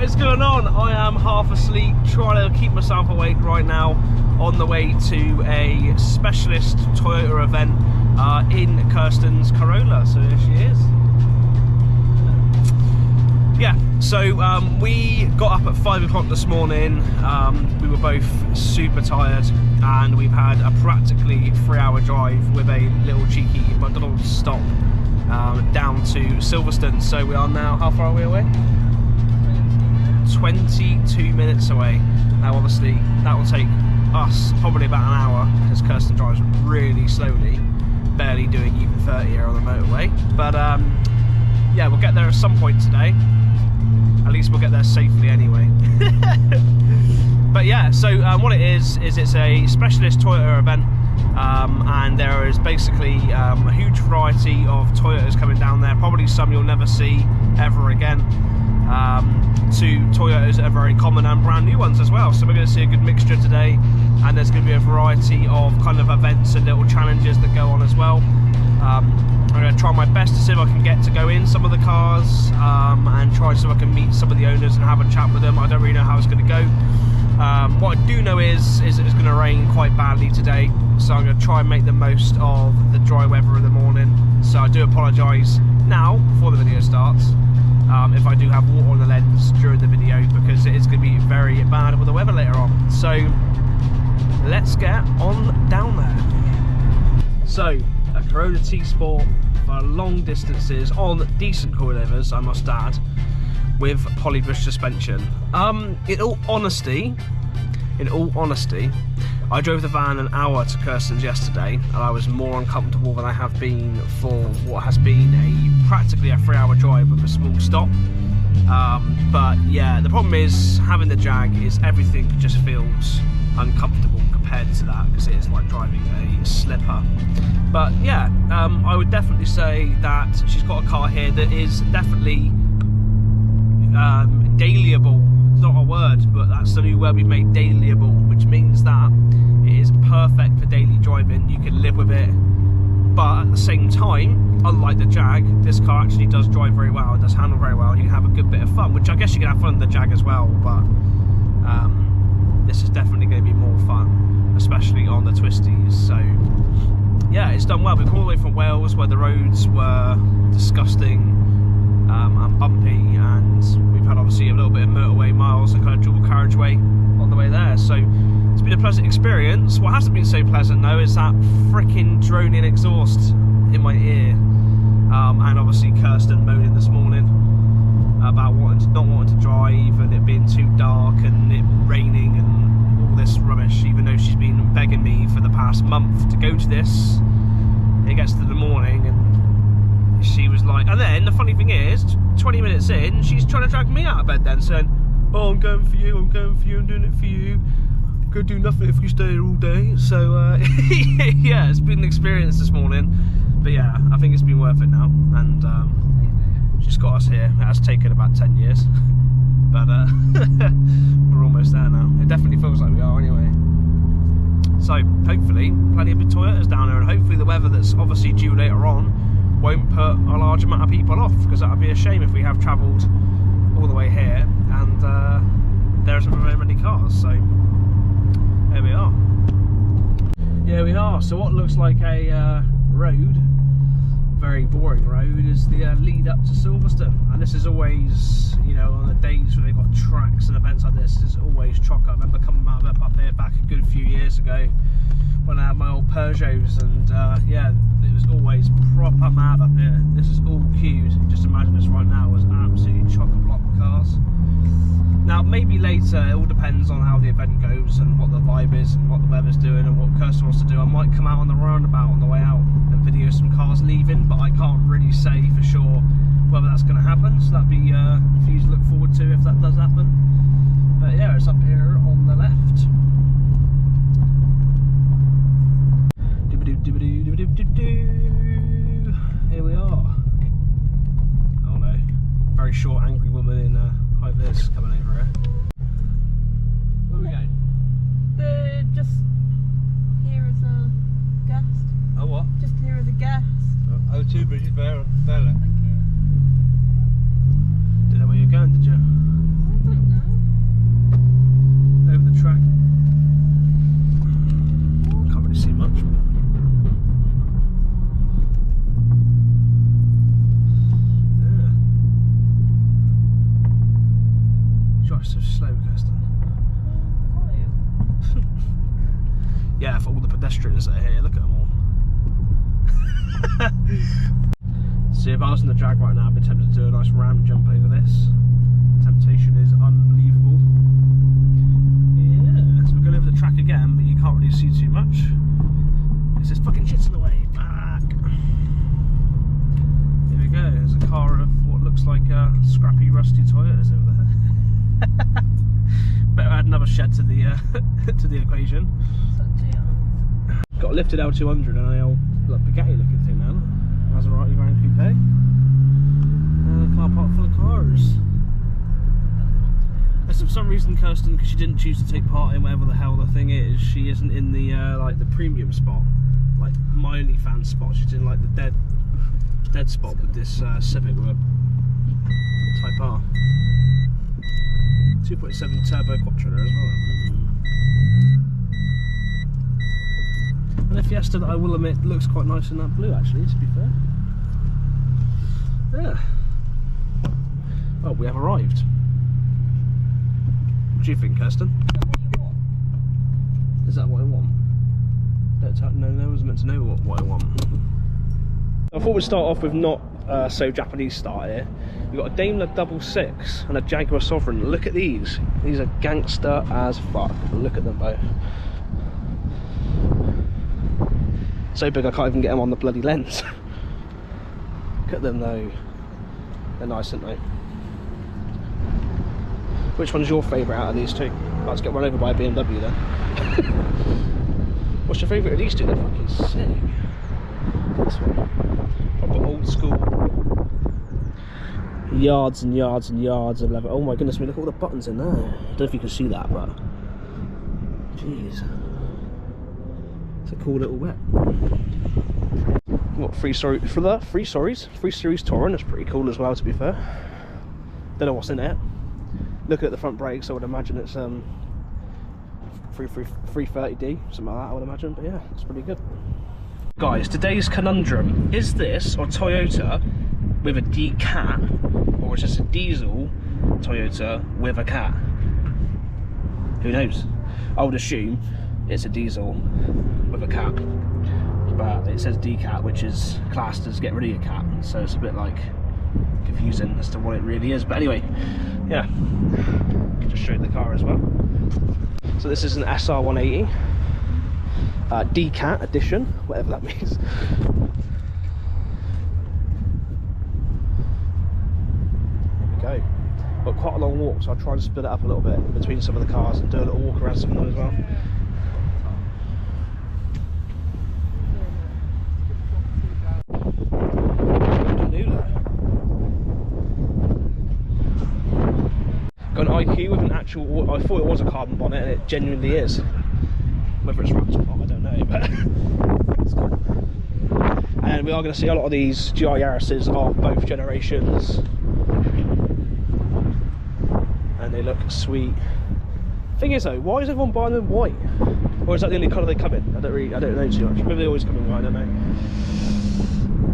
is going on? I am half asleep, trying to keep myself awake right now on the way to a specialist Toyota event in Kirsten's Corolla. So there she is. Yeah, so we got up at 5 o'clock this morning. We were both super tired and we've had a practically 3-hour drive with a little cheeky McDonald's stop down to Silverstone. So we are now, how far are we away? 22 minutes away. Now obviously that will take us probably about an hour because Kirsten drives really slowly, barely doing even 30 here on the motorway. But yeah, we'll get there at some point today. At least we'll get there safely anyway. But yeah, so what it is it's a specialist Toyota event, and there is basically a huge variety of Toyotas coming down there, probably some you'll never see ever again, to Toyotas that are very common and brand new ones as well. So we're going to see a good mixture today, and there's going to be a variety of kind of events and little challenges that go on as well. I'm going to try my best to see if I can get to go in some of the cars and try so I can meet some of the owners and have a chat with them. I don't really know how it's going to go. What I do know is it's going to rain quite badly today, so I'm going to try and make the most of the dry weather in the morning. So I do apologise now before the video starts if I do have water on the lens during the video, because it is going to be very bad with the weather later on. So let's get on down there. So a Corolla T-Sport for long distances on decent coilovers, I must add, with polybush suspension. In all honesty, I drove the van an hour to Kirsten's yesterday, and I was more uncomfortable than I have been for what has been practically a 3-hour drive with a small stop. But yeah, the problem is having the Jag is everything just feels uncomfortable compared to that, because it is like driving a slipper. But yeah, I would definitely say that she's got a car here that is definitely dailyable. It's not a word, but that's the new word we've made, dailyable, which means that it is perfect for daily driving. You can live with it, but at the same time, unlike the Jag, this car actually does drive very well. It does handle very well. You can have a good bit of fun, which I guess you can have fun in the Jag as well, but this is definitely going to be more fun, especially on the twisties. So yeah, it's done well. We've come all the way from Wales, where the roads were disgusting and bumpy, and we've had obviously a little bit of motorway miles and kind of dual carriageway on the way there. So it's been a pleasant experience. What hasn't been so pleasant though is that freaking droning exhaust in my ear, and obviously Kirsten moaning this morning about not wanting to drive, and it being too dark and it raining and all this rubbish, even though she's been begging me for the past month to go to this. It gets to the morning and she was like, and then the funny thing is, 20 minutes in, she's trying to drag me out of bed then, saying, oh, I'm going for you, I'm going for you, I'm doing it for you, go do nothing if you stay here all day. So yeah, it's been an experience this morning, but yeah, I think it's been worth it now, and she's got us here. It has taken about 10 years, but we're almost there now. It definitely feels like we are anyway. So hopefully plenty of big Toyotas down there, and hopefully the weather that's obviously due later on won't put a large amount of people off, because that would be a shame if we have travelled all the way here and there isn't very many cars. So here we are. Yeah, we are. So what looks like a road, very boring road, is the lead up to Silverstone, and this is always, you know, on the days when they've got tracks and events like this, is always chock. I remember coming up here back a good few years ago when I had my old Peugeots, and yeah, it was always proper mad up here. This is all queued. Just imagine this right now was absolutely chock-a-block with cars. Now maybe later, it all depends on how the event goes and what the vibe is and what the weather's doing and what Kirsten wants to do. I might come out on the roundabout on the way out and video some cars leaving, but I can't really say for sure whether that's going to happen, so that'd be for you to look forward to if that does happen. But yeah, it's up here on the left. Here we are. Oh no, very short angry woman in high vis coming over here. Where are we going? Just here as a guest. Oh what? Just here as a guest. Oh, 2 Bridget Bella. Thank you. Don't know where you're so slow, Kirsten. Yeah, for all the pedestrians that are here, look at them all. See, if I was in the Jag right now, I'd be tempted to do a nice ramp jump over this. Temptation is unbelievable. Yeah, so we're going over the track again, but you can't really see too much because there's fucking shit's in the way. Fuck. Here we go. There's a car of what looks like a scrappy, rusty Toyotas over there. Better add another shed to the to the equation. Got a lifted L200 and an old Bugatti looking thing now. Maserati Grand Coupe. And a car park full of cars. And for some reason, Kirsten, because she didn't choose to take part in whatever the hell the thing is, she isn't in the like the premium spot, like my OnlyFans spot. She's in like the dead spot with this Civic with a Type R. 2.7 turbo quattro as well. And the Fiesta that I will admit looks quite nice in that blue actually, to be fair. Yeah. Oh, we have arrived. What do you think, Kirsten? Is that what I want? No one's meant to know what I want. I thought we'd start off with not so Japanese start here. We've got a Daimler 66 and a Jaguar Sovereign. Look at these. These are gangster as fuck. Look at them both. So big I can't even get them on the bloody lens. Look at them though. They're nice, aren't they? Which one's your favourite out of these two? Let's get run over by a BMW then. What's your favourite of these two? They're fucking sick. This one. Proper old school. Yards and yards and yards of leather. Oh my goodness me, look at all the buttons in there. I don't know if you can see that, but jeez. It's a cool little whip. What, 3 Series Touring, that's pretty cool as well, to be fair. Don't know what's in it. Looking at the front brakes, I would imagine it's 330D, something like that I would imagine, but yeah, it's pretty good. Guys, today's conundrum, is this a Toyota with a D-cat, or is this a diesel Toyota with a cat? Who knows? I would assume it's a diesel with a cat, but it says D-cat, which is classed as get rid of your cat, so it's a bit like confusing as to what it really is. But anyway, yeah, just showed the car as well. So this is an SR180 D-cat edition, whatever that means. Here we go. Got quite a long walk, so I'll try to split it up a little bit between some of the cars and do a little walk around some of them as well. Got an IQ with an actual, I thought it was a carbon bonnet and it genuinely is. Whether it's wrapped or not, I don't know, but it's cool. And we are going to see a lot of these GR Yaris's of both generations. And they look sweet. Thing is though, why is everyone buying them white? Or is that the only colour they come in? I don't know too much. Maybe they always come in white, I don't know.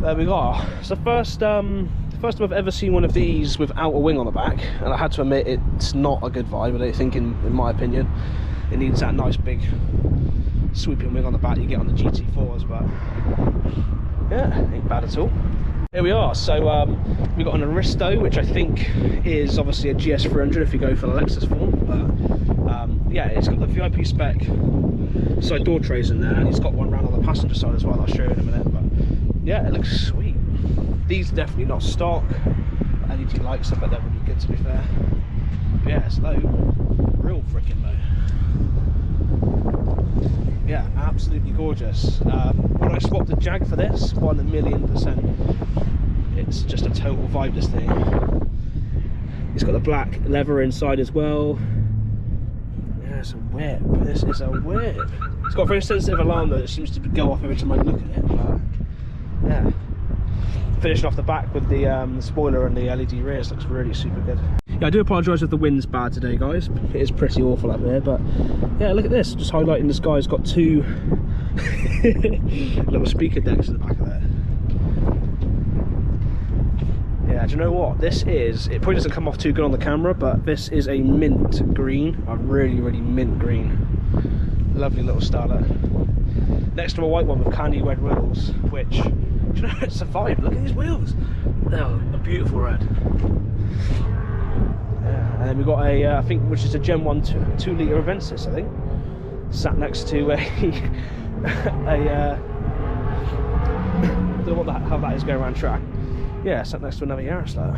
There we are. It's the first time I've ever seen one of these without a wing on the back, and I had to admit it's not a good vibe. I don't think, in my opinion, it needs that nice big sweeping wing on the back you get on the GT4s, but yeah, ain't bad at all. Here we are. So we've got an Aristo, which I think is obviously a GS300 if you go for the Lexus form, but yeah, it's got the VIP spec side door trays in there, and it's got one round on the passenger side as well. I'll show you in a minute, but yeah, it looks sweet. These are definitely not stock. LED lights, I bet they're really good, to be fair. But yeah, it's low. Real freaking low. Yeah, absolutely gorgeous. When I swapped the Jag for this, 1,000,000%. It's just a total vibe, this thing. It's got the black leather inside as well. Yeah, it's a whip. This is a whip. It's got a very sensitive alarm though that seems to go off every time I look at it, but yeah. Finishing off the back with the spoiler and the LED rears, looks really super good. Yeah, I do apologise if the wind's bad today, guys. It is pretty awful up there, but yeah, look at this. Just highlighting this guy's got 2 little speaker decks in the back of there. Yeah, And you know what? This is, it probably doesn't come off too good on the camera, but this is a mint green. A really, really mint green. Lovely little starlet. Next to a white one with candy red wheels, which, you know, it's a vibe. Look at these wheels. They're a beautiful red. Yeah. And then we've got a, I think, which is a Gen 1 2 litre Avensis, I think. Sat next to a, I don't know how that is going around track. Yeah, sat next to another Yaris there.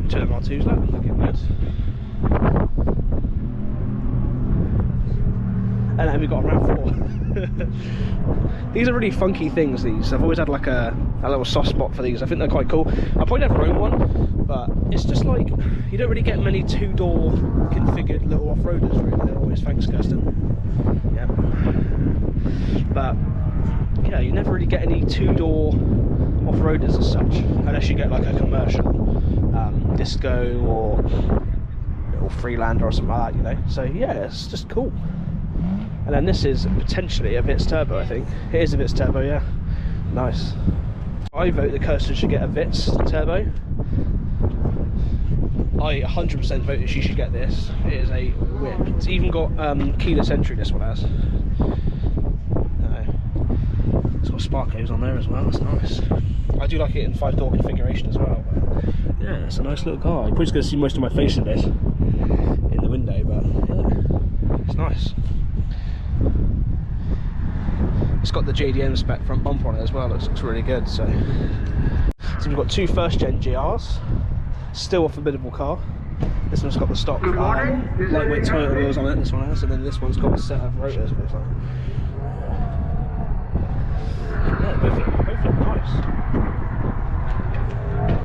Two MR2s, looking good. And then we've got a RAV4. These are really funky things, these. I've always had like a little soft spot for these. I think they're quite cool. I'll probably never own one, but it's just like, you don't really get many two-door configured little off-roaders, really. They're always, thanks Kirsten. Yeah. But, yeah, you never really get any two-door off-roaders as such, unless you get like a commercial disco or Freelander or something like that, you know. So, yeah, it's just cool. And then this is potentially a Vitz turbo, I think. It is a Vitz turbo, yeah. Nice. I vote that Kirsten should get a Vitz turbo. I 100% vote that she should get this. It is a whip. It's even got keyless entry, this one has. It's got Sparkos on there as well, that's nice. I do like it in 5-door configuration as well. But yeah, it's a nice little car. You're probably just going to see most of my face in this, in the window, but yeah, it's nice. It's got the JDM spec front bumper on it as well, it looks really good. So we've got two first gen GRs, still a formidable car. This one's got the stock lightweight Toyota wheels on it, this one has, and then this one's got a set of rotors, it looks like. Yeah, both look nice.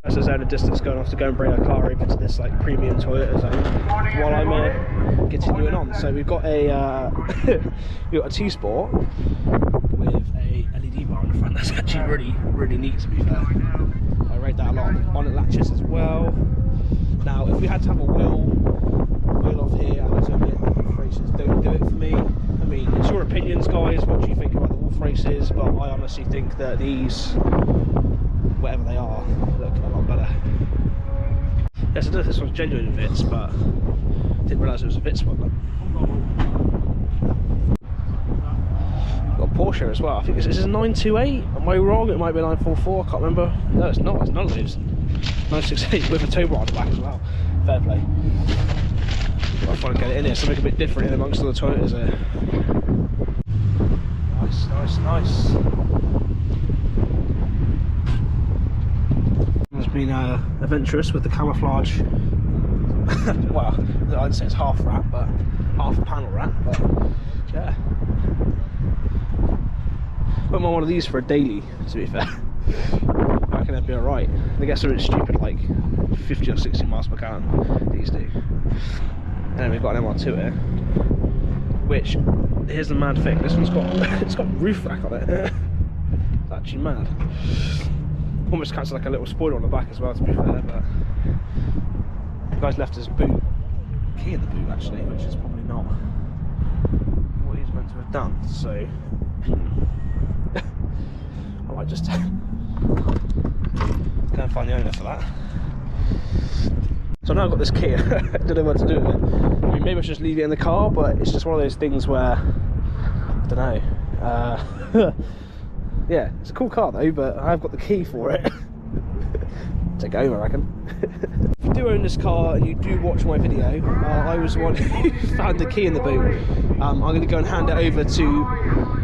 As I was out of distance going off to go and bring a car over to this like premium Toyota zone while I'm continuing on. So we've got a we've got a T-Sport with a LED bar in the front. That's actually really, really neat, to be fair. I rate that a lot. Bonnet latches as well. Now, if we had to have a wheel off here, I had to admit that wolf races don't do it for me. I mean, it's your opinions, guys. What do you think about the wolf races? But I honestly think that these, whatever they are, look a lot better. Yes, I don't know if this one's genuine Vitz, but I didn't realise it was a Vitz one. Got a Porsche as well. I think this is a 928. Am I wrong? It might be a 944. I can't remember. No, it's not. It's none of those. 968 with a tow bar on the back as well. Fair play. I'll try and get it in here. Something a bit different in amongst all the Toyotas here. Nice, nice, nice. It's been adventurous with the camouflage. Well, I'd say it's half wrap, but half panel wrap. But yeah. Put them on one of these for a daily, to be fair. I reckon they'd be alright. They get something stupid like 50 or 60 miles per gallon, these do. And then we've got an MR2 here, which, here's the mad thing, this one's got, it's got a roof rack on it. It's actually mad. Almost catches like a little spoiler on the back as well, to be fair, but the guy's left his boot, key in the boot actually, which is probably not what he's meant to have done, so I might just go and find the owner for that. So now I've got this key, I don't know what to do with it. I mean, maybe I should just leave it in the car, but it's just one of those things where, I don't know. Yeah, it's a cool car though, but I've got the key for it. Take it home, I reckon. If you do own this car and you do watch my video, I was the one who found the key in the boot. I'm going to go and hand it over to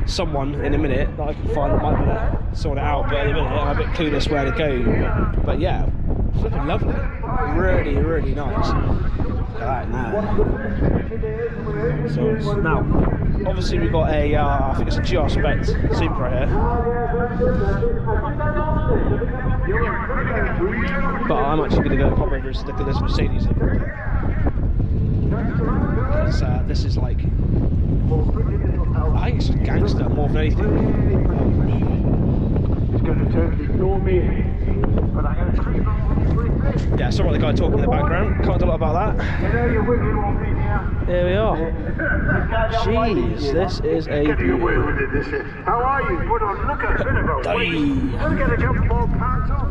someone in a minute that I can find that might be able to sort it out, but in a minute I'm a bit clueless where to go. But yeah, it's looking lovely. Really, really nice. Look at that in there. So now, obviously we've got a, I think it's a GR spec Supra here. But I'm actually going to go pop over and look at this Mercedes. Because this is like, I think it's just gangster more than anything. It's going to totally ignore me. But I'm going to Yeah, sorry about the guy talking in the background. Can't do a lot about that. Here we are. Jeez, this is a beauty. How are you? Put on, look at a bit of a weight. Look at a couple more pounds off.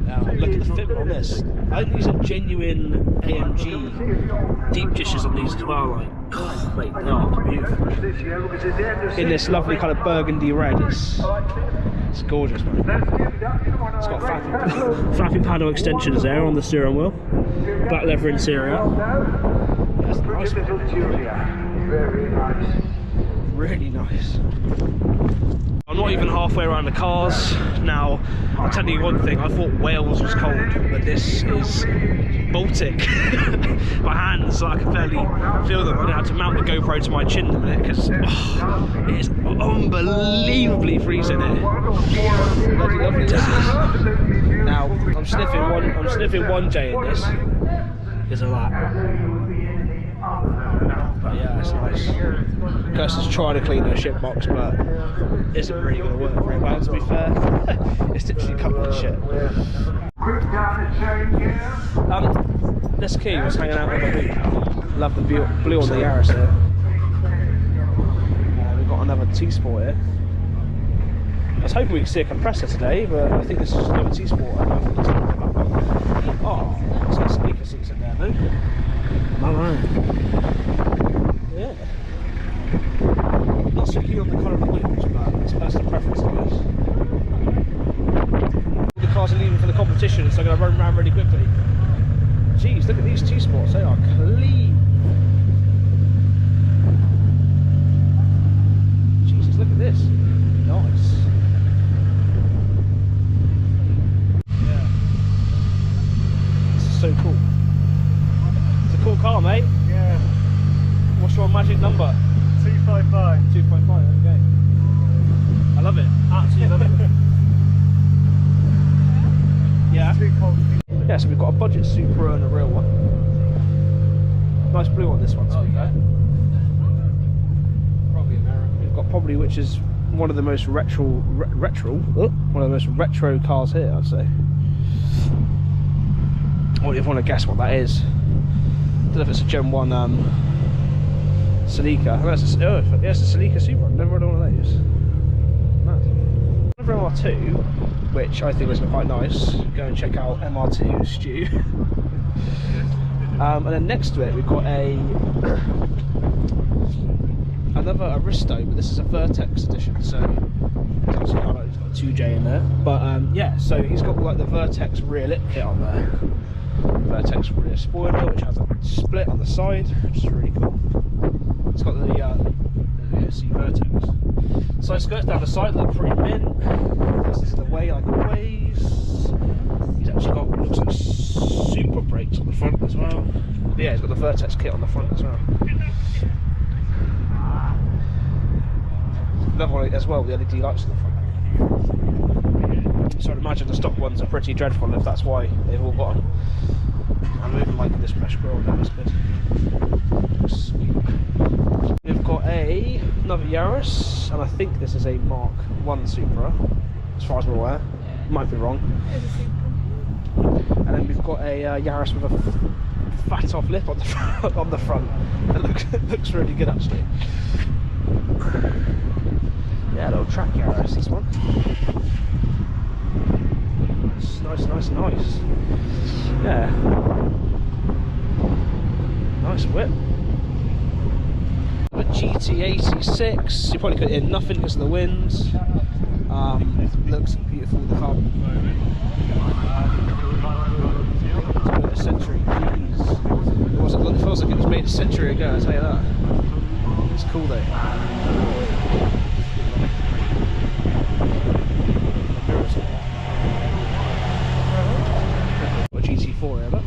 Now, look at the fit on this. I think these are genuine AMG deep dishes on these as well. Like, oh, mate, they are beautiful. In this lovely kind of burgundy red. It's gorgeous, man. It's got flappy paddle extensions there on the steering wheel. Black leather interior. That's nice, man. Very nice. Really nice. I'm not even halfway around the cars. Now, I'll tell you one thing, I thought Wales was cold, but this is Baltic. My hands, I can barely feel them. I had to mount the GoPro to my chin in a minute because it is unbelievably freezing here. Lovely, lovely this is. Now, I'm sniffing one J in this. There's a lot. But yeah, it's nice. Kirsten's trying to clean her shit box, but isn't really going to work very well, to be fair. It's literally covered in shit. This key was hanging out with my boot. Love the blue on the Yaris here. We've got another T-Sport here. I was hoping we could see a compressor today, but I think this is just another T-Sport. Oh, it's got speaker seats in there, though. Yeah. Not so keen on the colour of the wheels, but it's personal preference, I guess. The cars are leaving for the competition, so I'm going to run around really quickly. Jeez, look at these T-Sports, they are clean. Jesus, look at this. Nice. Yeah. This is so cool. It's a cool car, mate. Yeah. What's your magic number? 255. 255, okay. I love it. Absolutely love it. Yeah. Too cold. Yeah, so we've got a budget Supra and a real one. Nice blue on this one, to be fair. Probably American. We've got probably, which is one of the most one of the most retro cars here, I'd say. Or if you want to guess what that is. I don't know if it's a Gen 1 Celica. Oh, it's a Celica Supra. I've never had one of those. Mad. Another MR2, which I think was quite nice. Go and check out MR2 Stu. And then next to it, we've got another Aristo, but this is a Vertex edition, so it's obviously kind of, it's got a 2J in there. But yeah, so he's got like the Vertex rear lip kit on there. Vertex rear spoiler, which has a split on the side, which is really cool. It's got the see Vertex. Side skirts down the side look pretty mint. This is the way like always. He's actually got, looks like super brakes on the front as well. But yeah, he's got the Vertex kit on the front as well. Another one as well with the LED lights on the front. So I'd imagine the stock ones are pretty dreadful if that's why they've all got them. I'm moving like this mesh grill, that was good. Sweet. We've got another Yaris, and I think this is a Mark 1 Supra, as far as we're aware. Might be wrong. And then we've got a Yaris with a fat off lip on the front. It looks really good actually. Yeah, a little track Yaris, this one. Nice. Yeah. Nice whip. A GT86. You probably could hear nothing because of the winds. Looks beautiful. The carbon. It's been a century. Jeez. It feels like it was made a century ago. I'll tell you that. It's cool though. GT4 here, look.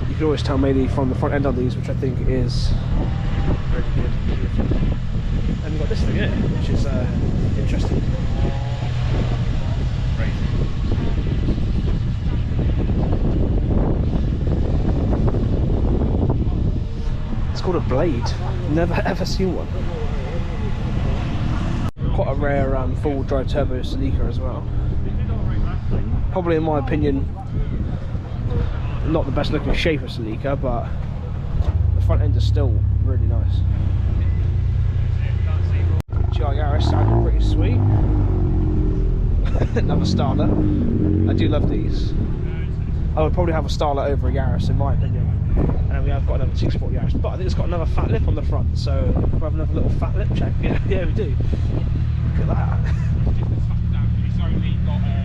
You can always tell maybe from the front end on these, which I think is really good. And you've got this thing here, which is interesting. It's called a blade. Never ever seen one. quite a rare full drive turbo Celica as well. Probably in my opinion not the best looking shape of Celica, but the front end is still really nice. GR Yaris sounded pretty sweet. Another Starlet. I do love these. I would probably have a Starlet over a Yaris in my opinion. And then we have got another 2-sport Yaris, but I think it's got another fat lip on the front, so we'll have another little fat lip check. Yeah, yeah, we do. Look at that.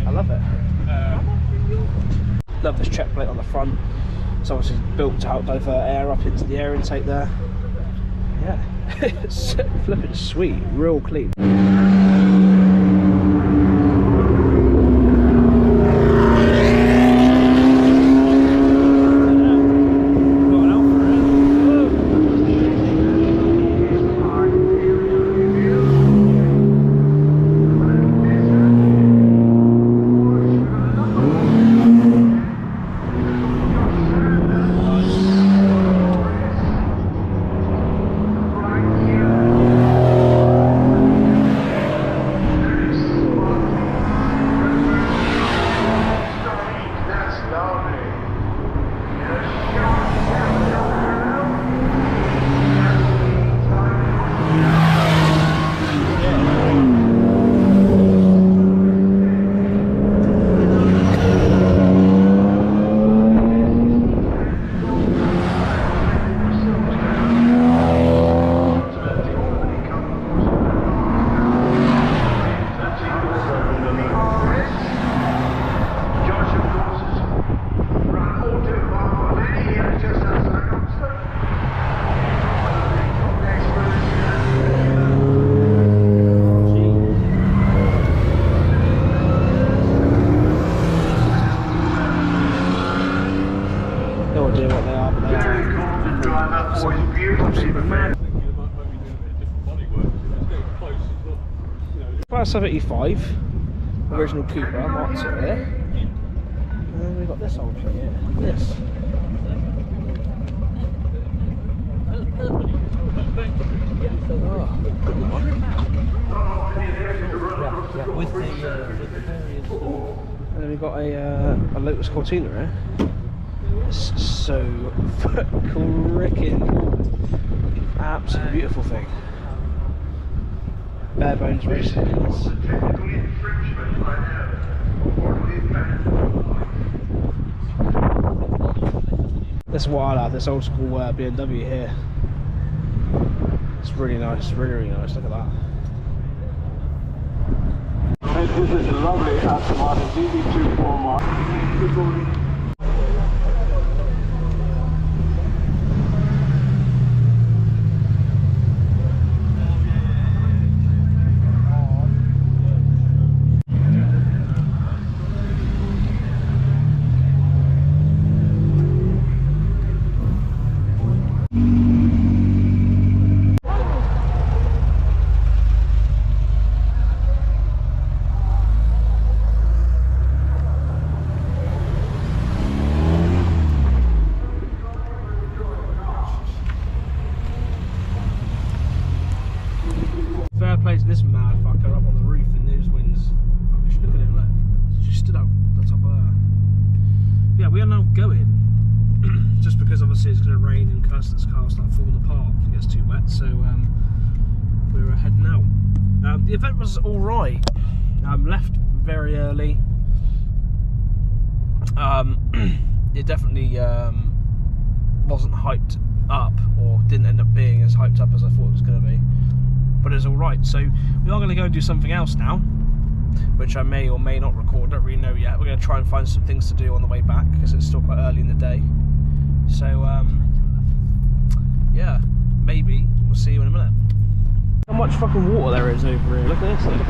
I love it. Love this check plate on the front. It's obviously built to help divert air up into the air intake there. Yeah, it's flipping sweet, real clean. About 75, original Cooper, marks it there. And then we've got this old thing here. This. Oh, good one. Yeah, with the various. And then we've got a Lotus Cortina here. It's so freaking cool. Absolutely beautiful thing. Bare bones racing. This is what I like, this old school BMW here. It's really nice, really nice. Look at that. This is a lovely Aston Martin DB24 Mark. Good morning. This mad fucker up on the roof in those winds. Just look at him, look. He's just stood up the top of there. Yeah, we are now going, just because obviously it's going to rain and Kirsten's car will start falling apart if it gets too wet, so we're heading out. The event was alright. Left very early. It definitely wasn't hyped up, or didn't end up being as hyped up as I thought it was going to be. But it's alright, so we are going to go and do something else now, which I may or may not record, don't really know yet. We're going to try and find some things to do on the way back, because it's still quite early in the day. So, yeah, maybe we'll see you in a minute. How much fucking water there is over here, look at this, look.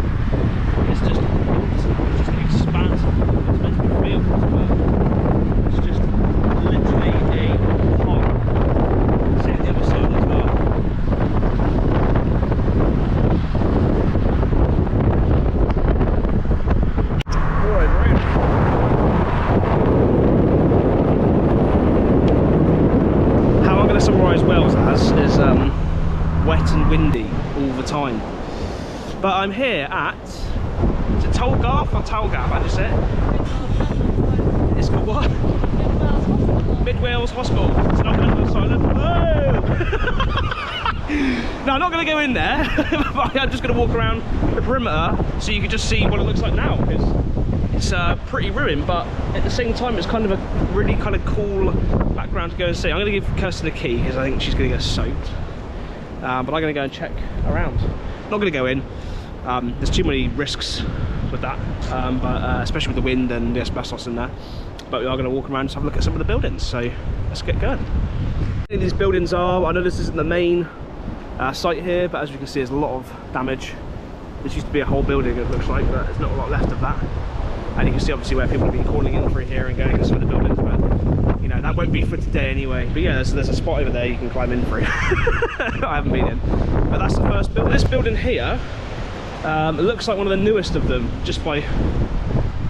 It's just expansive, it's meant to be real as well. It's just literally a hole. See the other side as well. Summarise Wales as is wet and windy all the time. But I'm here at, is it Tolgarth or Talgath? I just said it. It's called what? Mid Wales Hospital. It's not ASYLUM. No, I'm not going to go in there. But I'm just going to walk around the perimeter so you can just see what it looks like now, because it's pretty ruined, but at the same time it's kind of a really kind of cool background to go and see. I'm going to give Kirsten a key because I think she's going to get soaked, but I'm going to go and check around. Not going to go in. There's too many risks with that, but especially with the wind and the asbestos in there. But we are going to walk around and have a look at some of the buildings, so let's get going. These buildings are, I know this isn't the main site here, but as you can see there's a lot of damage. This used to be a whole building, it looks like, but there's not a lot left of that. And you can see obviously where people have been calling in through here and going to some of the buildings, but you know, that won't be for today anyway. But yeah, there's a spot over there you can climb in through. I haven't been in, but that's the first building. This building here, it looks like one of the newest of them, just by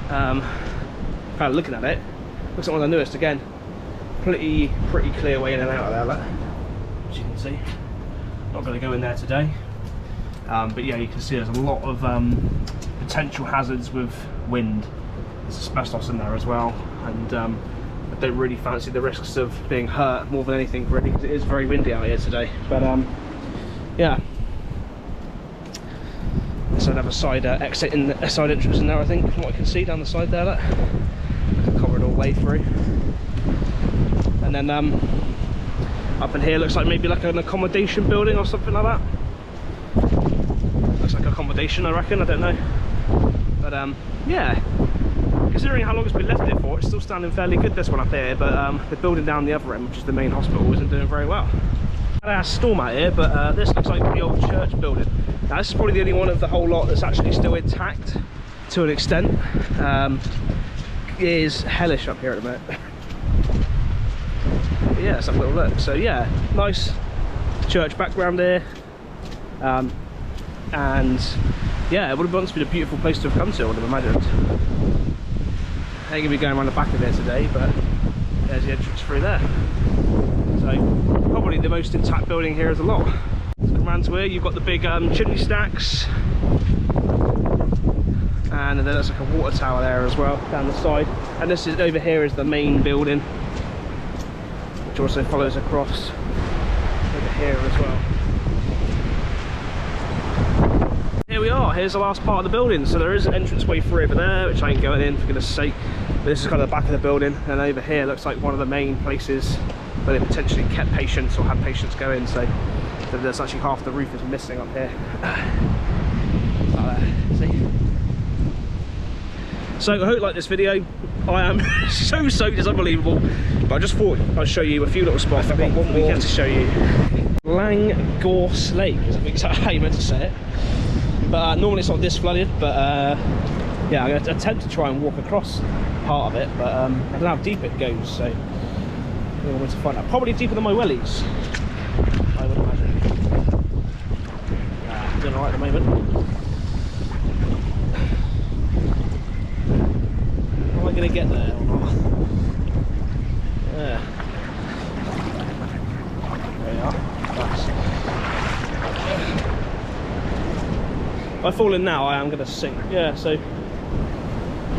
kind of looking at it. Looks like one of the newest again. Pretty clear way in and out of there, look, as you can see. Not going to go in there today, but yeah, you can see there's a lot of potential hazards with wind. There's asbestos in there as well, and I don't really fancy the risks of being hurt more than anything, really, because it is very windy out here today. But yeah, there's another side exit in a side entrance in there, I think, from what I can see down the side there. Look, like a corridor way through, and then up in here looks like maybe like an accommodation building or something like that. Looks like accommodation, I reckon. I don't know, but yeah, considering how long it's been left here for, it's still standing fairly good, this one up here. But the building down the other end, which is the main hospital, isn't doing very well. I had a storm out here, but this looks like the old church building. Now this is probably the only one of the whole lot that's actually still intact to an extent. It is hellish up here at the minute. But yeah, let's have a little look. So yeah, nice church background here, and yeah, it would have once been a beautiful place to have come to, I would have imagined. I ain't gonna be going around the back of it today, but there's the entrance through there. So probably the most intact building here is a lot. Let's come around to here. You've got the big chimney stacks, and then there's like a water tower there as well down the side. And this is over here is the main building, which also follows across over here as well. Here we are, here's the last part of the building. So there is an entranceway through over there, which I ain't going in for goodness sake. But this is kind of the back of the building, and over here looks like one of the main places where they potentially kept patients or had patients go in. So there's actually half the roof is missing up here. See? So I hope you like this video. I am so soaked, it's unbelievable. But I just thought I'd show you a few little spots. I've got one more to show you. Llangorse Lake, I think that's how you meant to say it. But normally it's not this flooded, but yeah, I'm going to attempt to try and walk across part of it, but I don't know how deep it goes, so I'm going to find out. Probably deeper than my wellies, I would imagine. Doing alright at the moment. Am I going to get there or not? Yeah. There we are. Nice. If I fall in now, I am going to sink. Yeah, so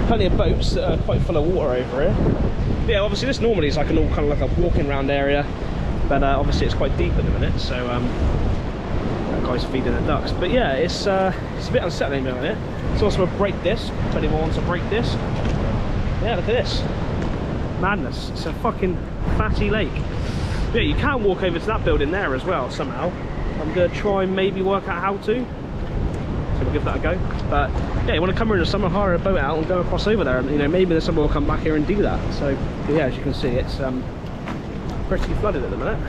plenty of boats that are quite full of water over here. But yeah, obviously this normally is like an all kind of like a walking round area, but obviously it's quite deep at the minute, so that guy's feeding the ducks. But yeah, it's a bit unsettling down here. It's also a brake disc. If anyone wants a brake disc, yeah, look at this madness. It's a fucking fatty lake. But yeah, you can walk over to that building there as well somehow. I'm going to try and maybe work out how to. So we'll give that a go. But yeah, you want to come here in the summer, hire a boat out and go across over there, and you know, maybe someone will come back here and do that. So yeah, as you can see, it's pretty flooded at the minute.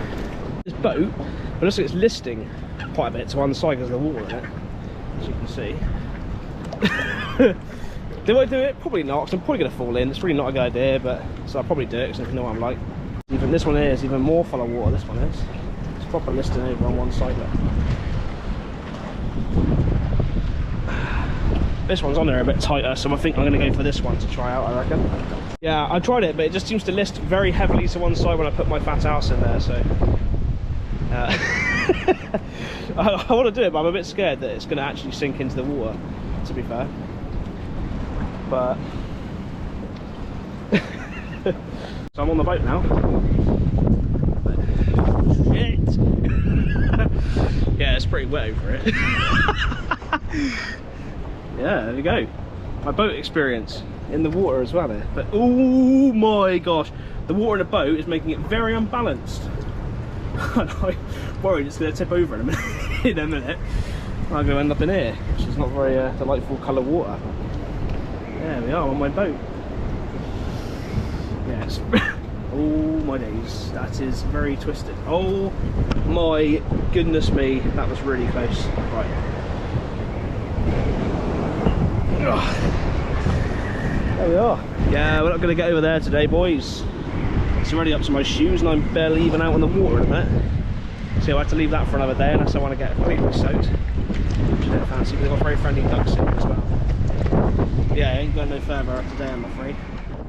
This boat, but looks like it's listing quite a bit to one side because of the water in it, as you can see. Do I do it? Probably not, because I'm probably going to fall in. It's really not a good idea, but so I'll probably do it because I know what I'm like. Even this one here is even more full of water. This one is. It's proper listing over on one side there. This one's on there a bit tighter, so I think I'm going to go for this one to try out, I reckon. Yeah, I tried it, but it just seems to list very heavily to one side when I put my fat ass in there, so I want to do it, but I'm a bit scared that it's going to actually sink into the water, to be fair. But so I'm on the boat now. Shit. Yeah, it's pretty wet over it. Yeah, there we go. My boat experience in the water as well here. But oh my gosh, the water in the boat is making it very unbalanced. And I'm worried it's going to tip over in a minute. In a minute, I'm going to end up in here, which is not very delightful colour water. There we are on my boat. Yes. Oh my days, that is very twisted. Oh my goodness me, that was really close. Right. There we are. Yeah, we're not going to get over there today, boys. It's already up to my shoes and I'm barely even out on the water in a minute. So I had to leave that for another day unless I want to get completely soaked. Which I don't fancy, because they've got very friendly ducks in as well. Yeah, I ain't going no further today, I'm afraid.